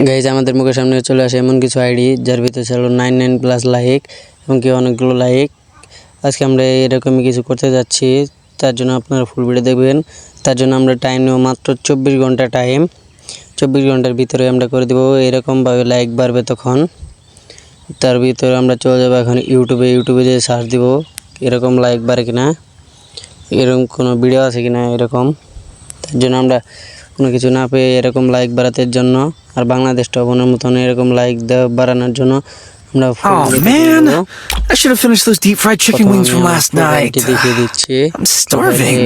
Guys আমাদের মুখের সামনে চলে আসে এমন কিছু আইডি যার ভিতরে ছিল 99+ লাইক এবং কি অনেকগুলো লাইক। আজকে আমরা এরকমই কিছু করতে যাচ্ছি, তার জন্য আপনারা ফুল ভিডিও দেখবেন। তার জন্য আমরা টাইম নেব মাত্র 24 ঘন্টা টাইম। 24 ঘন্টার ভিতরে আমরা করে দেবো এরকমভাবে লাইক বাড়বে। তখন তার ভিতরে আমরা চলে যাবো এখন ইউটিউবে যে সার্চ দিব এরকম লাইক বাড়ে কিনা, এরকম কোনো ভিডিও আছে কিনা এরকম। তার জন্য আমরা কোনো কিছু না পেয়ে এরকম লাইক বাড়াতে জন্য আর বাংলাদেশ টপনের মতন এরকম লাইক বাড়ানোর জন্য আমরা দেখিয়ে দিচ্ছি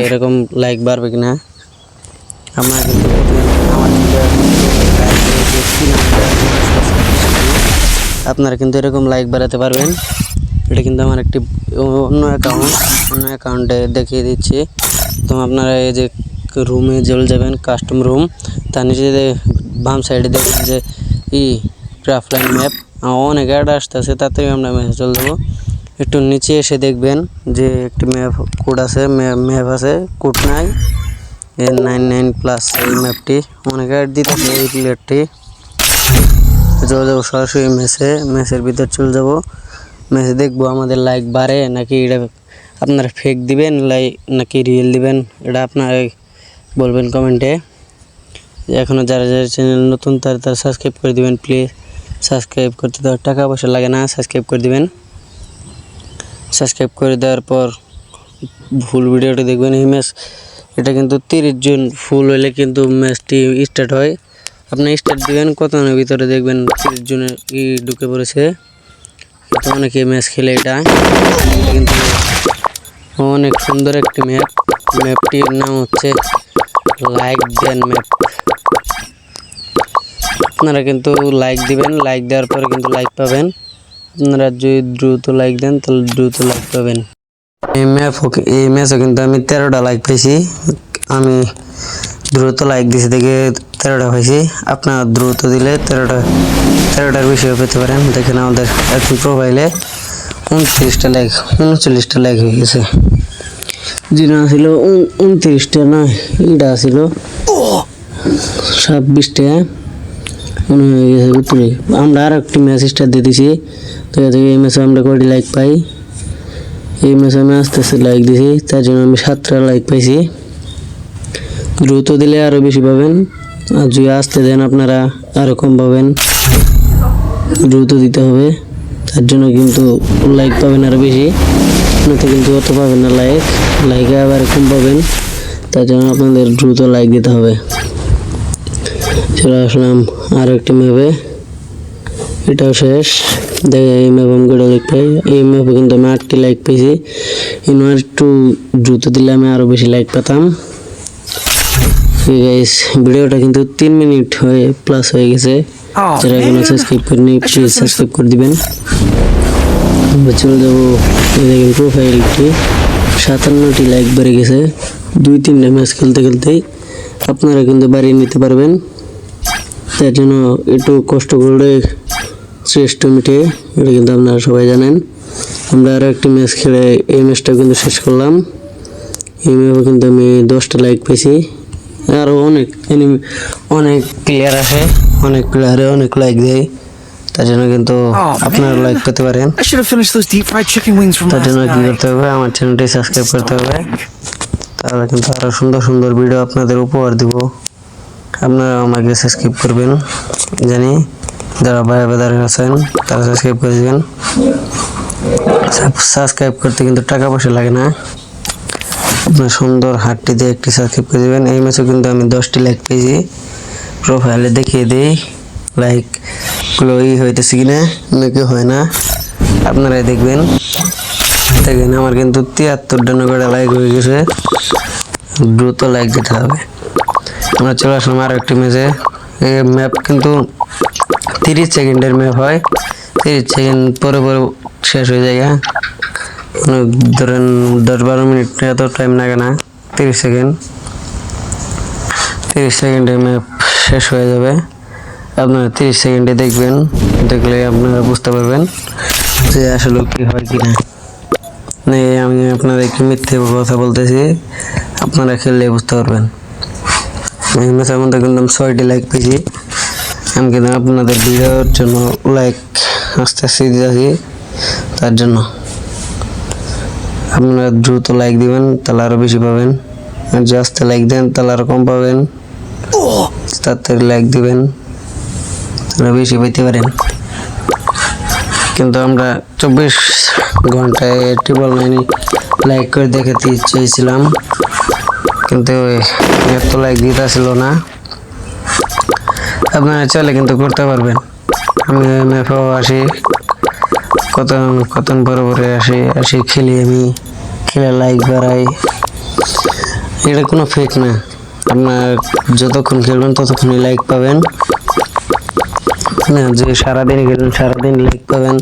এরকম লাইক বাড়বে কিনা। আমরা কিন্তু আপনারা কিন্তু এরকম লাইক বাড়াতে পারবেন। এটা কিন্তু আমার একটি অন্য অ্যাকাউন্টে দেখিয়ে দিচ্ছি। তো আপনারা এই যে রুমে চলে যাবেন, কাস্টম রুম, তার নিচে বাম সাইডে দেখবেন যে ক্রাফটল্যান্ড ম্যাপ। অনেক অ্যাড আসতেছে, তাড়াতাড়ি আমরা ম্যাপে চলে যাবো। একটু নিচে এসে দেখবেন যে একটি কোড আছে, ম্যাপ আছে, কোড নাই 99+ এই ম্যাপটি অনেক অ্যাড দিতেছে। এই প্লেয়ারটি চলে যাবো সরাসরি ম্যাচের ভিতর চলে যাবো। ম্যাচে দেখবো আমাদের লাইক বাড়ে নাকি এটা আপনারা ফেক দিবেন লাইক নাকি রিয়েল দিবেন, এটা আপনারা বলবেন কমেন্টে। এখনও যারা চ্যানেল নতুন তারা সাবস্ক্রাইব করে দিবেন প্লিজ। সাবস্ক্রাইব করতে তো টাকা পয়সা লাগে না, সাবস্ক্রাইব করে দিবেন। সাবস্ক্রাইব করে দেওয়ার পর ফুল ভিডিওটা দেখবেন। এই ম্যাচ এটা কিন্তু 30 জন ফুল হলে কিন্তু ম্যাচটি স্টার্ট হয়। আপনি স্টার্ট দিবেন কতক্ষণের ভিতরে দেখবেন 30 জনের ঢুকে পড়েছে। তো অনেকে ম্যাচ খেলে এটা কিন্তু অনেক সুন্দর একটি ম্যাপটির নাম হচ্ছে লাইক দেন ম্যাপ। আপনারা কিন্তু লাইক দিবেন, লাইক দেওয়ার পরে কিন্তু লাইক পাবেন। আপনারা যদি দ্রুত লাইক দেন তাহলে দ্রুত লাইক পাবেন। এই ম্যাচও কিন্তু আমি 13টা লাইক পেয়েছি। আমি দ্রুত লাইক দিয়েছি দেখে 13টা পাইছি। আপনারা দ্রুত দিলে 13টার বেশিও পেতে পারেন। দেখেন আমাদের এখন প্রোফাইলে 39টা লাইক হয়ে গেছে। যেটা ছিল 29টা না, এটা ছিল 26টা মনে হয়ে গেছে ভিতরে। আমরা আর একটি ম্যাচ স্টার্ট দিয়ে দিছি, তো এই ম্যাচে আমরা কয়টি লাইক পাই। এই ম্যাচে আমি আস্তে আস্তে লাইক দিছি, তার জন্য আমি 7টা লাইক পাইছি। দ্রুত দিলে আরও বেশি পাবেন, আর যদি আসতে দেন আপনারা আরও কম পাবেন। দ্রুত দিতে হবে, তার জন্য কিন্তু লাইক পাবেন আরও বেশি, নয়তো কিন্তু অত পাবেন না। লাইকে আবার কম পাবেন, তার জন্য আপনাদের দ্রুত লাইক দিতে হবে। চলে আসলাম আরও একটি ম্যাপে, এটাও শেষ। দেখে এই ম্যাপ আমি কটা লাইক পাই। এই ম্যাপে কিন্তু আমি 8টি লাইক পেয়েছি। আর একটু দ্রুত দিলে আমি আরও বেশি লাইক পেতাম। গাইস ভিডিওটা কিন্তু 3 মিনিট প্লাস হয়ে গেছে। যারা এখনো সাবস্ক্রাইব করেনি প্লিজ সাবস্ক্রাইব করে দিবেন। আমরা চলে যাবো, দেখেন প্রোফাইলটি 57টি লাইক বেড়ে গেছে 2-3টা ম্যাচ খেলতেই। আপনারা কিন্তু বাড়িয়ে নিতে পারবেন, তার জন্য একটু কষ্ট করলে শ্রেষ্ঠ মিটে, এটা কিন্তু আপনারা সবাই জানেন। আমরা আরও একটি ম্যাচ খেলে এই ম্যাচটা কিন্তু শেষ করলাম। এই ম্যাচে কিন্তু আমি 10টা লাইক পেয়েছি। আরও অনেক প্লেয়ার আসে, অনেক প্লেয়ারে অনেক লাইক দেয়, তার জন্য কিন্তু আপনারা লাইক পেতে পারেন। তার জন্য কি করতে হবে, আমার চ্যানেলটি সাবস্ক্রাইব করতে হবে, তাহলে কিন্তু আরও সুন্দর সুন্দর ভিডিও আপনাদের উপহার দিব। আপনারা আমাকে সাবস্ক্রাইব করবেন, জানি যারা ভাই বাদার আছেন তারা সাবস্ক্রাইব করে দেবেন। সাবস্ক্রাইব করতে কিন্তু টাকা পয়সা লাগে না, আপনার সুন্দর হাতটি দিয়ে একটি সাবস্ক্রাইব করে দেবেন। এই ম্যাচে কিন্তু আমি 10টি লাইক পেয়েছি। প্রোফাইলে দেখিয়ে দিই লাইকগুলো হইতেছে কিনা, নাকি হয় না, আপনারাই দেখবেন। দেখেন আমার কিন্তু 73টা করে লাইক হয়ে গেছে। দ্রুত লাইক দিতে হবে। আমরা চলে আসলাম আরও একটি ম্যাচে। এই ম্যাপ কিন্তু 30 সেকেন্ডের ম্যাপ হয়, 30 সেকেন্ড পরে শেষ হয়ে যায়। ধরেন 10-12 মিনিট এত টাইম লাগে না, 30 সেকেন্ডে ম্যাপ শেষ হয়ে যাবে। আপনারা 30 সেকেন্ডে দেখবেন, দেখলে আপনারা বুঝতে পারবেন যে আসলে কি হয় কিনা। আমি আপনাদেরকে মিথ্যে কথা বলতেছি, আপনারা খেললে বুঝতে পারবেন। এই ম্যাচের মধ্যে কিন্তু 6টি লাইক পেয়েছি। আমি কিন্তু আপনাদের ভিডিওর জন্য লাইক আস্তে আস্তে দিতেছি, তার জন্য আপনারা দ্রুত লাইক দিবেন, তাহলে আরও বেশি পাবেন। আর যে আস্তে লাইক দেন তাহলে আরও কম পাবেন। তাড়াতাড়ি লাইক দিবেন, তাহলে বেশি পেতে পারেন। কিন্তু আমরা 24 ঘন্টায় 999 লাইক করে দেখাতে চেয়েছিলাম, কিন্তু এত লাইক দিতে ছিল না। আপনারা চাইলে কিন্তু করতে পারবেন। আমি ম্যাপেও আসি, কতক্ষণ পরে আসি খেলি, আমি খেলে লাইক বাড়াই। এটা কোনো ফেক না, আপনার যতক্ষণ খেলবেন ততক্ষণই লাইক পাবেন না। যে সারাদিন খেলবেন সারাদিন লাইক পাবেন,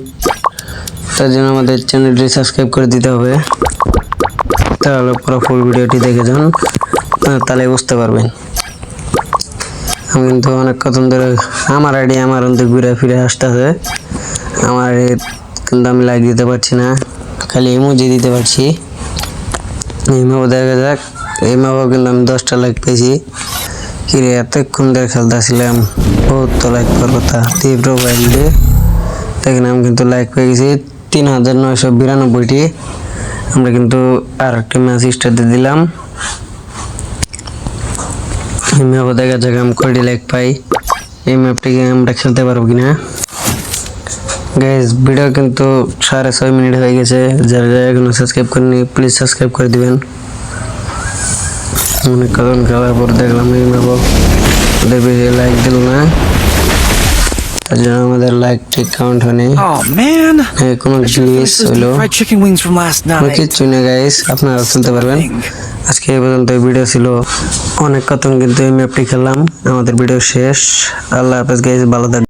তার জন্য আমাদের চ্যানেলটি সাবস্ক্রাইব করে দিতে হবে। তাহলে পুরো ফুল ভিডিওটি দেখে যান, তাহলে বুঝতে পারবেন। আমি কিন্তু অনেক কতক্ষণ ধরে আমার আইডি আমার অন্তে ঘুরে ফিরে আসতেছে। আমার কিন্তু আমি লাইক দিতে পারছি না, খালি ইমোজি দিতে পারছি। এই ম্যাপও দেখা যাক, এই ম্যাপও কিন্তু আমি 10টা লাইক পেয়েছি। কিরে এতক্ষণ ধরে খেলতেছিলাম, বহুত তো লাইক পাওয়ার কথা। দিয়ে প্রোফাইল দিয়ে দেখেন আমি কিন্তু লাইক পেয়ে গেছি 3992টি। আমরা কিন্তু আর একটা ম্যাচ স্টার্ট দিলাম। এই ম্যাপও দেখা যাক আমি কয়টি লাইক পাই, এই ম্যাপটিকে আমরা খেলতে পারবো কিনা। গাইজ ভিডিও কিন্তু 6.5 মিনিট হয়ে গেছে। যারা যারা এখনো সাবস্ক্রাইব করেনি প্লিজ সাবস্ক্রাইব করে দিবেন। অনেক কতক্ষণ খেলার পর দেখলাম এই ম্যাপও ওদের বেশি লাইক দিল না, তার জন্য আমাদের লাইক ঠিক কাউন্ট হয়নি। কোনো গ্লিচ হইলো কিচ্ছু না গাইজ, আপনারা খেলতে পারবেন। আজকে এই পর্যন্ত ভিডিও ছিল, অনেক কতক্ষণ কিন্তু এই ম্যাপটি খেললাম। আমাদের ভিডিও শেষ। আল্লাহ হাফেজ গাইজ, ভালো থাকবেন।